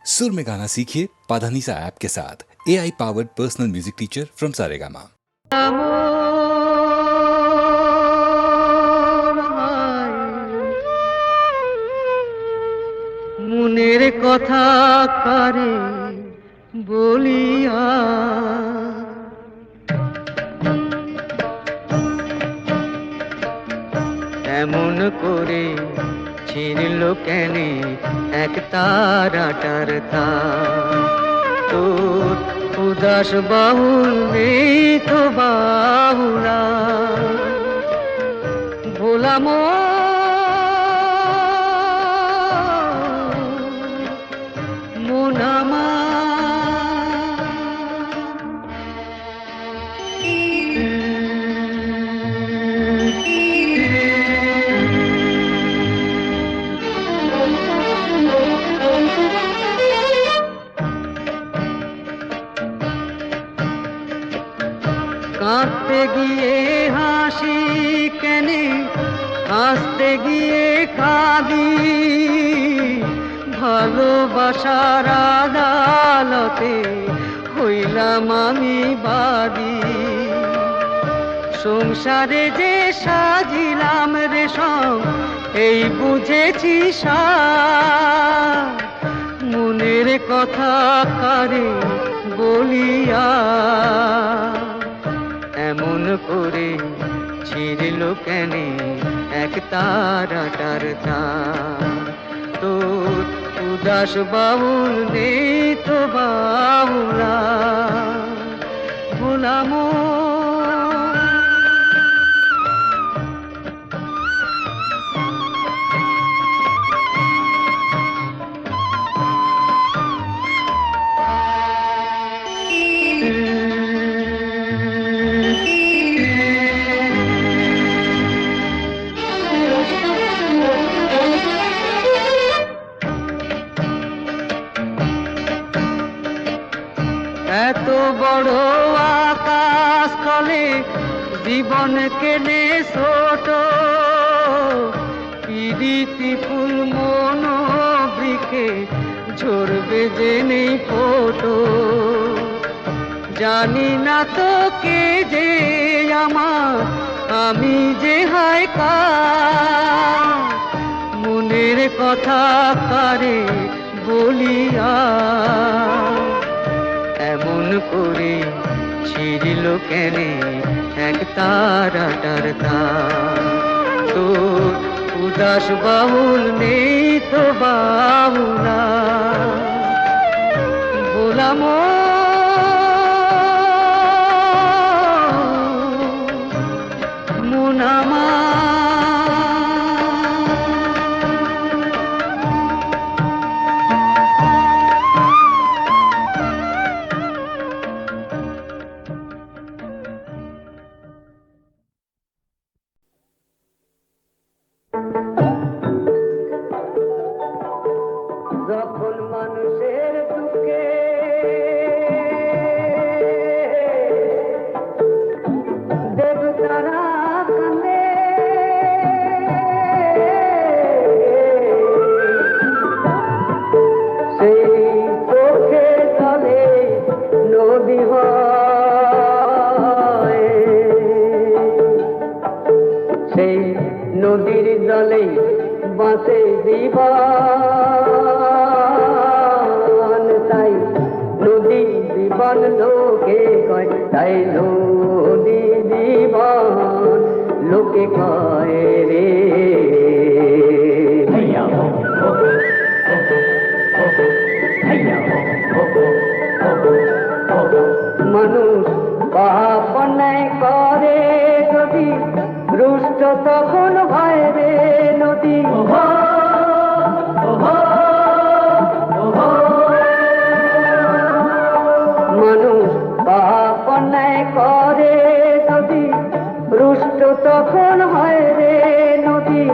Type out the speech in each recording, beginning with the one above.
सुर में गाना सीखिए पाधानीसा ऐप के साथ। AI powered personal music teacher from Saregama. মনের কথা কারে বলিয়া এমন করে ছিঁড়ল কেনে এক তারাটার তার তোর উদাস বাহুল নেই তো বাহুলা ভোলাম মোনামা কাঁদতে গিয়ে হাসি কেনে হাসতে গিয়ে কাঁদি ভালোবাসার আদালতে হইলাম আমি বাদী সংসারে যে সাজিলাম রেশম এই বুঝেছি মনের কথা কারে বলিয়া এমন করে ছিঁড়ল কেনে এক তারাটার তার তোর উদাস বাউল নেই তো বাউলা ভোলাম এত বড় আকাশ তলে জীবন কেনে ছোট পিরিতি ফুল মন বৃক্ষে ঝরবে যে নেই ফোটো জানি না তো কে যে আমার আমি যে হায় কার মনের কথা কারে বলিয়া এমন করে ছিঁড়ল কেনে এক তারাটার তার তোর উদাস বাহুল নেই তো বাহুলা বলাম মোনামা যখন মানুষের দুঃখে দেবতারা কান্দে সেই চোখে জলে নদী হয় সেই নদীর জলে বাঁচে জীবন তাই নদী জীবন লোকে কয় তাই নদী জীবন লোকে কয় রে মানুষ পাপ অন্যায় করে যদি দুষ্ট তখন ভয় রে নদী মানুষ পাপ অন্যায় করে যদি রুষ্ট তখন হয় রে নদী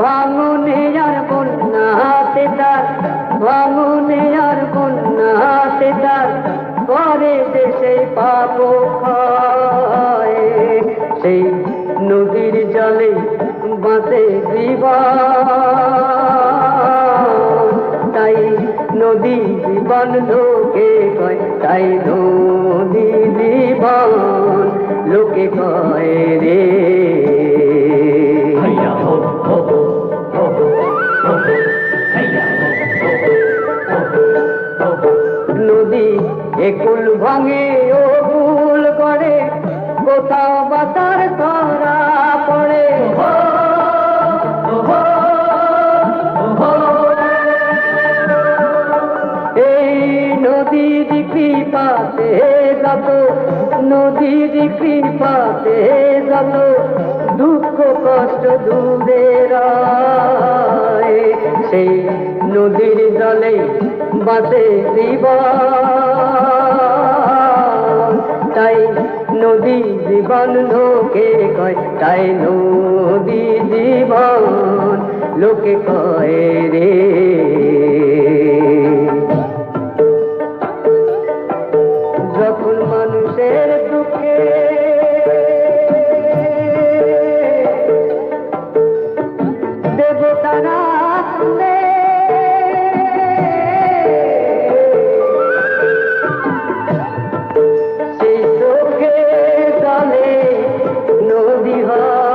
ভাঙনে আর বন্যাতে তার ভাঙনে আর বন্যাতে তার করে যে সেই পাপ ক্ষয় সেই নদীর জলে বাঁচে জীবন তাই নদী নদী জীবন লোকে কয় তাই নদী জীবন লোকে কয় রে নদী একুল ভাঙে ও কুল করে কোথাও বাতার ধরা পড়ে এই নদীর কৃপাতে যত নদীর কৃপাতে যত দুঃখ কষ্ট দূরে রয় সেই নদীর জলে বাসে জীবন তাই নদী জীবন লোকে কয় তাই নদী জীবন লোকে কয় রে যখন মানুষের দুঃখে দেবতারা সেই চোখে জলে নদী হয়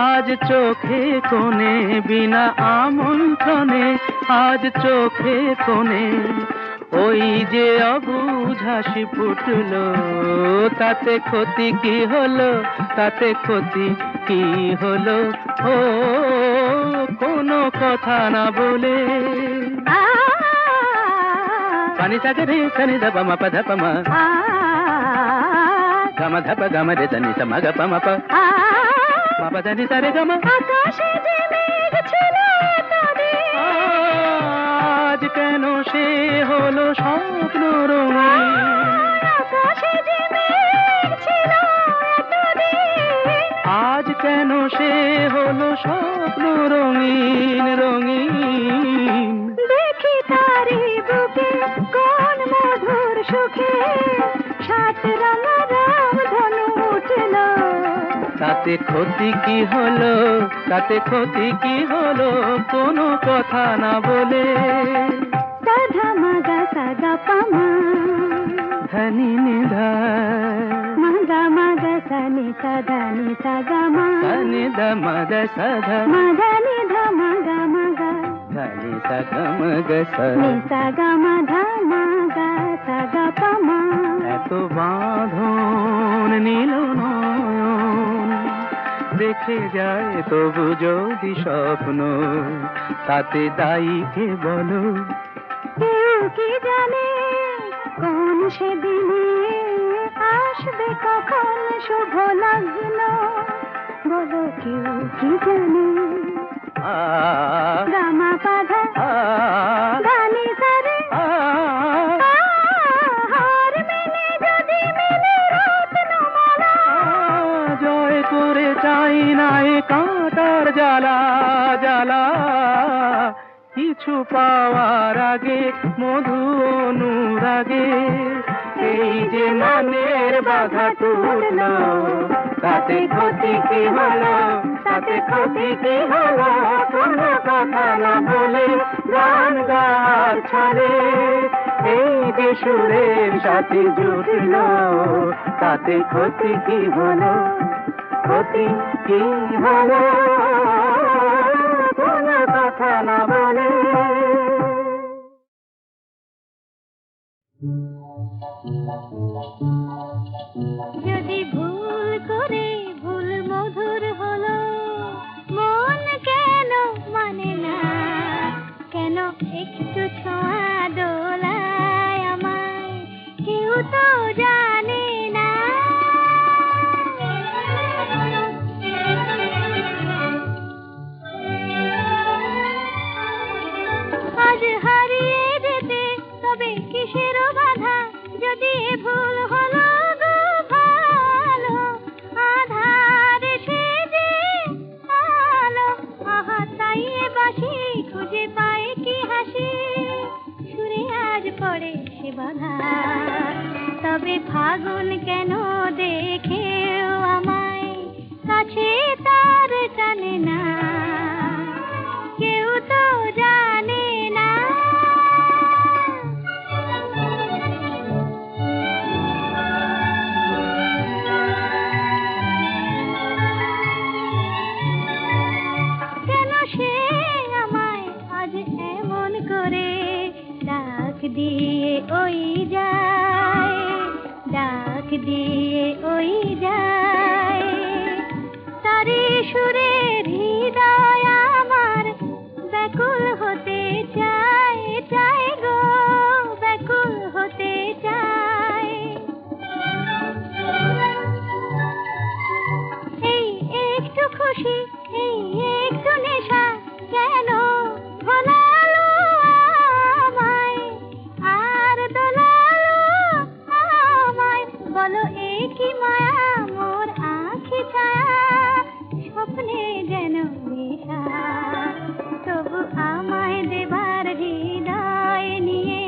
আজ চোখে কোণে বিনা আমন্ত্রণে আজ চোখে কোণে ওই যে অবুঝ হাসি ফুটলো তাতে ক্ষতি কি হলো তাতে ক্ষতি কি হলো ও কোনো কথা না বলে পানি থাকে রে সানি ধপ মা পা ধপ মা গামা ধপ গামা রে সানি সা মা গা পা মা পা বাবা জানি তারে গামা আকাশে যে মেঘ ছিল আজ কেন সে হলো স্বপ্ন রঙিন আকাশে যে মেঘ ছিল আজ কেন সে হলো স্বপ্ন রঙিন রঙিন দেখি তারি বুকে কোন মধুর সুখে সাত রঙা রাম ধনু উঠল তাতে ক্ষতি কি হলো তাতে ক্ষতি কি হলো কোনো কথা না বলে সাধা মাগা সাগা পামা ধনি নিধা মাগা মাগা সানি সাধা নি সাগা মা ধনি ধা মাগা সাধা মাগা নিধা মাগা মাগা ধনি সাগা মাগা সানি সাগা মাধা মাগা সাগা পামা এত বাঁধন নীল নয়ন দেখে যায় তবু যদি স্বপ্ন তাতে দায়ী কে বলো কেউ কি জানে কোন সেদিনে আসবে কখন শুভ লগ্ন বলো কেউ কি জানে গামা পাধা গানি সারে হার মেলে যদি মেলে রত্নমালা জয় করে চাই না এ কাঁটার জ্বালা জ্বালা কিছু পাওয়ার আগে মধু অনুরাগে এই যে মনের বাধা টুটল তাতে ক্ষতি কি হলো তাতে ক্ষতি কি হলো কোনো কথা না বলে গান গার ছাড়ে এই যে সুরের সাথে জুটল তাতে ক্ষতি কি হলো ক্ষতি কি হলো কোনো কথা না বলে কেন দেখেও আমায় কাছে তার টানে না, কেউ তো জানে না। কেন সে আমায় আজ এমন করে ডাক দিয়ে ওই যায়, ডাক দিয়ে ওই যায়। তারি সুরে হৃদয় আমার ব্যাকুল হতে চায়, চায় গো ব্যাকুল হতে চায়। এই একটু খুশি, এই একটু নেশা কেন ভোলালো আমায় আর দোলালো আমায়। বলো এ কি মায়া মোর আঁখি ছায়া, স্বপ্নে যেন নেশা। তবু আমায় দেবার হৃদয় নিয়ে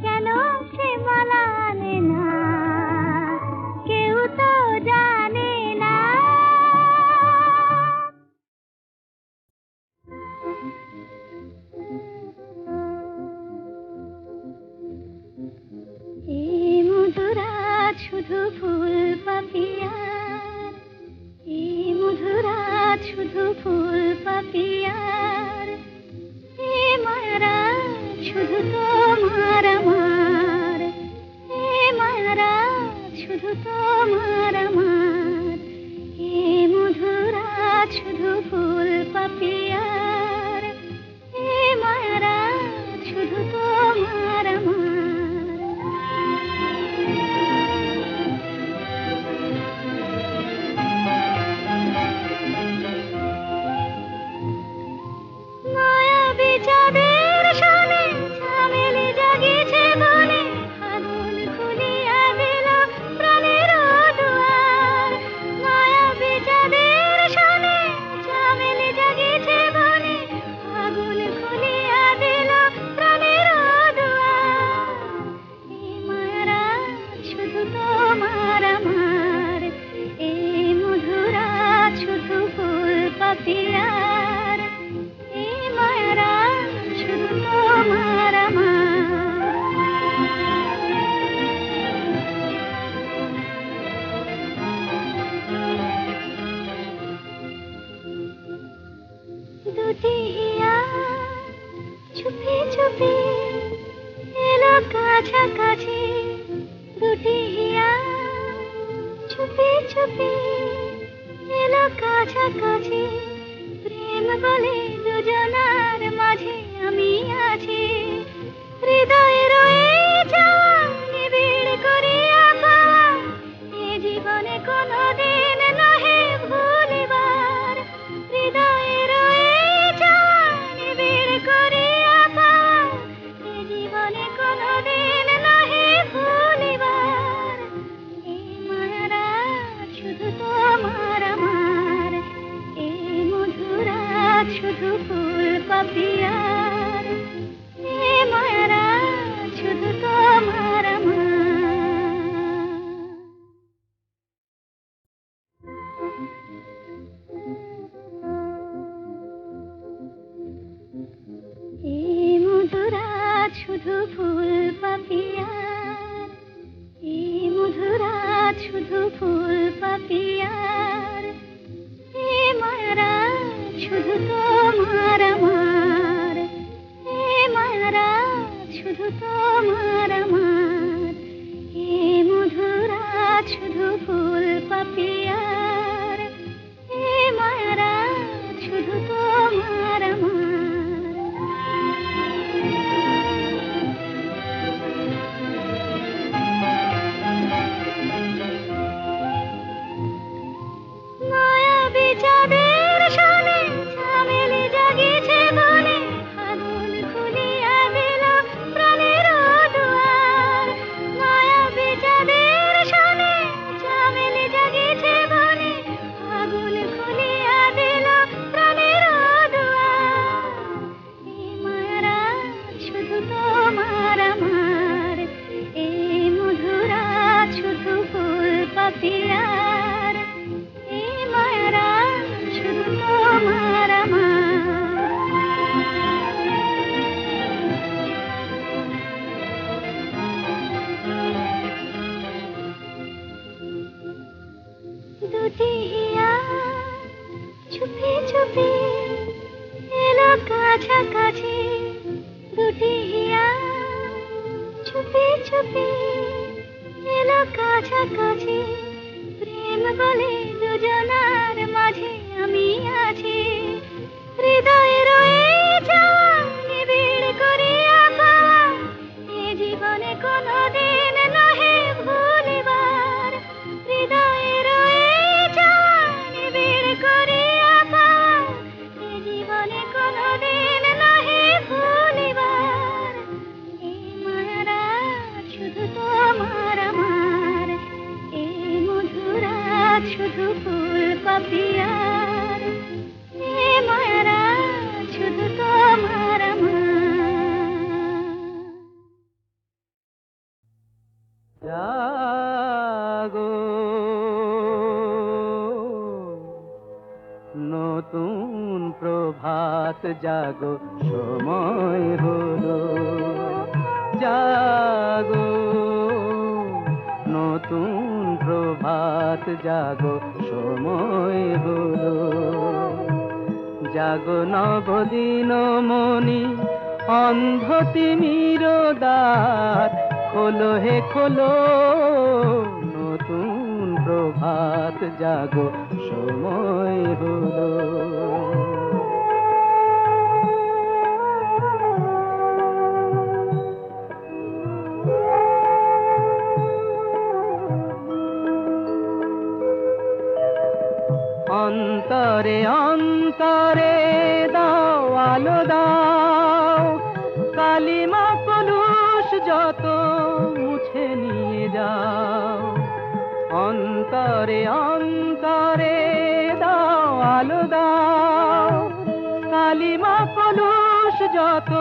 কেন সে মালা আনে না, কেউ তো জানে না। এই মধুরাত শুধু ফুল পাপিয়ার, এই মধুরাত শুধু ফুল পাপিয়ার। এ মারা শুধু তোমার আমার, এ মারা শুধু তোমার আমার। এ মধুরাত শুধু ফুল পাপিয়ার, এ মারা শুধু তোমার আমার। মায়াবী চাঁদের সনে চামেলি জাগিছে বনে, আগুন খুলিয়া দিল প্রাণের দুয়ার। মায়াবী চাঁদের সনে চামেলি জাগিছে বনে, আগুন খুলিয়া দিল প্রাণের দুয়ার। এই মারা শুধু তোমার আমার, এই মধুরাত শুধু ফুল পাপিয়ার। এই মারা শুধু তোমার আমার। দুটি হিয়া চুপি চুপি এলো কাছাকাছি, দুটি হিয়া চুপি চুপি এলো কাছাকাছি। প্রেম বলে দুজনার মাঝে আমি আছি, হৃদয়ে রয়ে যাওয়া নিবিড় করিয়া পাওয়া। এ জীবনে কোনোদিন নহে ভুলিবার, হৃদয়ে রয়ে যাওয়া নিবিড় করিয়া পাওয়া। এ জীবনে কোনোদিন নহে ভুলিবার। এই মারা শুধু তোমার আমার, এই মধুরাত শুধু ফুল পাপিয়ার। এ মারা শুধু তোমার আমার। এই মধুরাত শুধু ফুল পাপিয়ার, এই মধুরাত শুধু ফুল পাপিয়ার। এ মারা শুধু তোমার আমার, এ মারা শুধু তোমার আমার। এ মধুরাত শুধু ফুল পাপিয়ার, এ মারা শুধু তোমার আমার। মায়াবী চাঁদের সনে চামেলি জাগিছে বনে, আগুন খুলিয়া দিল প্রাণের দুয়ার। মায়াবী চাঁদের সনে চামেলি জাগিছে বনে, দুটি হিয়া চুপি চুপি এলো কাছাকাছি, দুটি হিয়া চুপি চুপি এলো কাছাকাছি। প্রেম বলে দুজনার মাঝে আমি আছি, হৃদয়ে রয়ে যাওয়া নিবিড় করিয়া পাওয়া, এ জীবনে কোনোদিন নহে ভুলিবার। হৃদয়ে রয়ে যাওয়া নিবিড় করিয়া পাওয়া, এ জীবনে কোনোদিন নহে ভুলিবার। এই মায়ারাত শুধু তোমার আমার, এই মধুরাত শুধু ফুল পাপিয়ার, এ মায়ারাত শুধু তোমার আমার। জাগো নতুন প্রভাত জাগো, সময় হলো। জাগো নতুন প্রভাত জাগো, সময় হলো। জাগো নবদিন মনি অন্ধ তিমির দ্বার, খোলো হে খোলো নতুন প্রভাত জাগো, সময় হলো। অন্তরে অন্তরে দাও আলো দাও, কালিমা কলুষ যত মুছে নিয়ে যাও। অন্তরে অন্তরে দাও আলো দাও, কালিমা কলুষ যত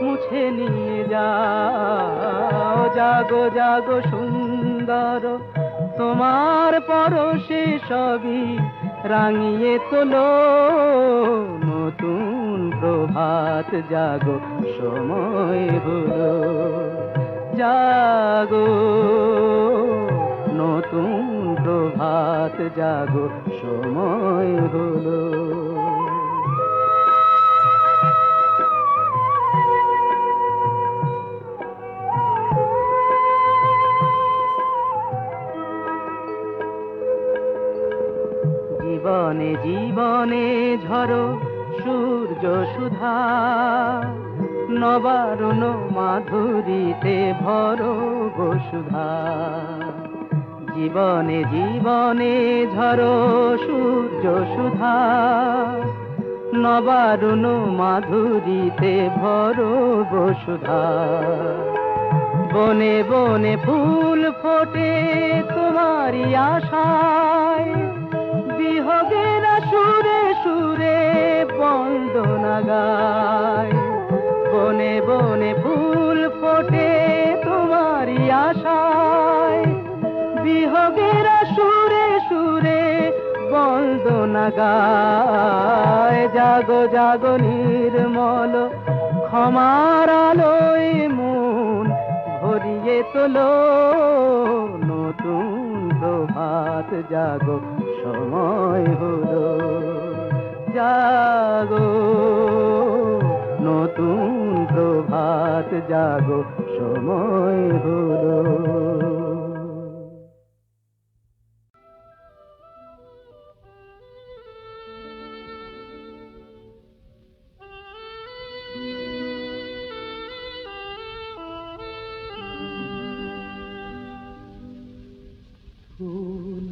মুছে নিয়ে যাও। জাগো জাগো সুন্দর তোমার পরশে সবই রাঙিয়ে তোলো, নতুন প্রভাত জাগো, সময় হলো। জাগো নতুন প্রভাত জাগো, সময় হলো। জীবনে জীবনে ঝরো সূর্য সুধা, নবারুণ মাধুরীতে ভরো বসুধা। জীবনে জীবনে ঝরো সূর্য সুধা, নবারুণ মাধুরীতে ভরো বসুধা। বনে বনে ফুল ফোটে তোমারই আশায়, বিহগের সুরে সুরে বন্দনা গায়। বনে বনে ফুল ফোটে তোমারই আশায়, বিহগের সুরে সুরে বন্দনা গায়। জাগো জাগো নির্মল ক্ষমার আলোয় মন ভরিয়ে তোলো, নতুন প্রভাত জাগো, সময় হলো। জাগো নতুন প্রভাত জাগো, সময় হলো। ফুল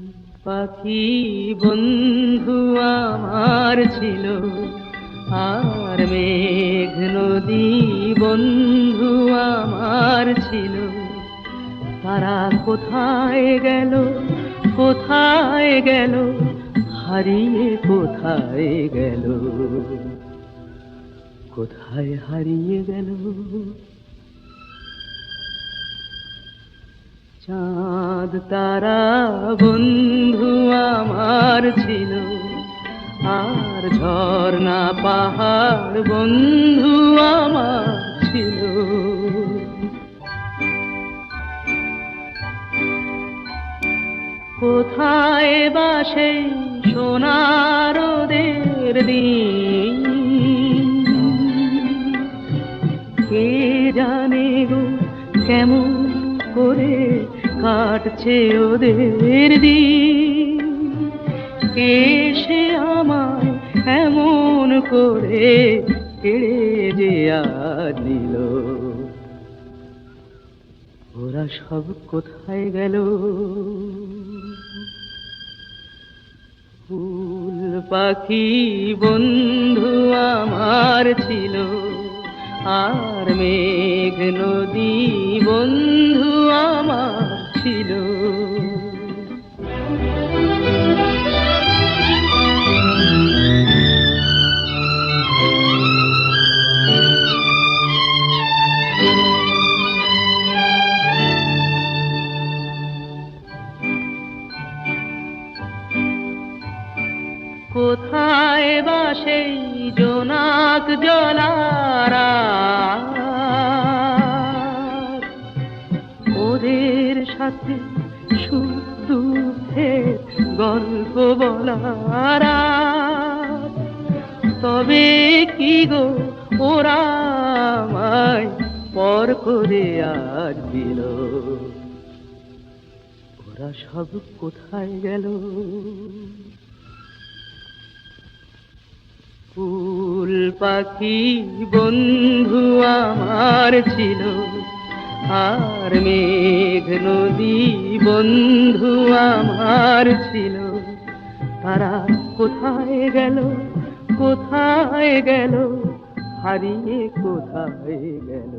পাখি বন্ধু আমার ছিল, আর মেঘ নদী বন্ধু আমার ছিল। তারা কোথায় গেল, কোথায় গেল, হারিয়ে কোথায় গেল, কোথায় হারিয়ে গেল। চাঁদ তারা বন্ধু আমার ছিল, আর ঝর্ণা পাহাড় বন্ধু আমার ছিল। কোথায় বা সেই সোনার রোদের দিন, কে জানে গো কেমন করে কাটছে ওদের দিন, কে সে আমায় এমন করে কেড়ে যে আজ নিল। ওরা সব কোথায় গেল? ফুল পাখি বন্ধু আমার ছিল, আর মেঘ নদী বন্ধু আমার ছিল। কোথায় বা সেই জোনাক জলারা, ওদের সাথে সুখ দুঃখের গল্প বলার। তবে কি গো ওরা আমায় পর করে আজ দিল। ওরা সব কোথায় গেল? ফুল পাখি বন্ধু আমার ছিল, আর মেঘ নদী বন্ধু আমার ছিল। তারা কোথায় গেল, কোথায় গেল, হারিয়ে কোথায় গেল?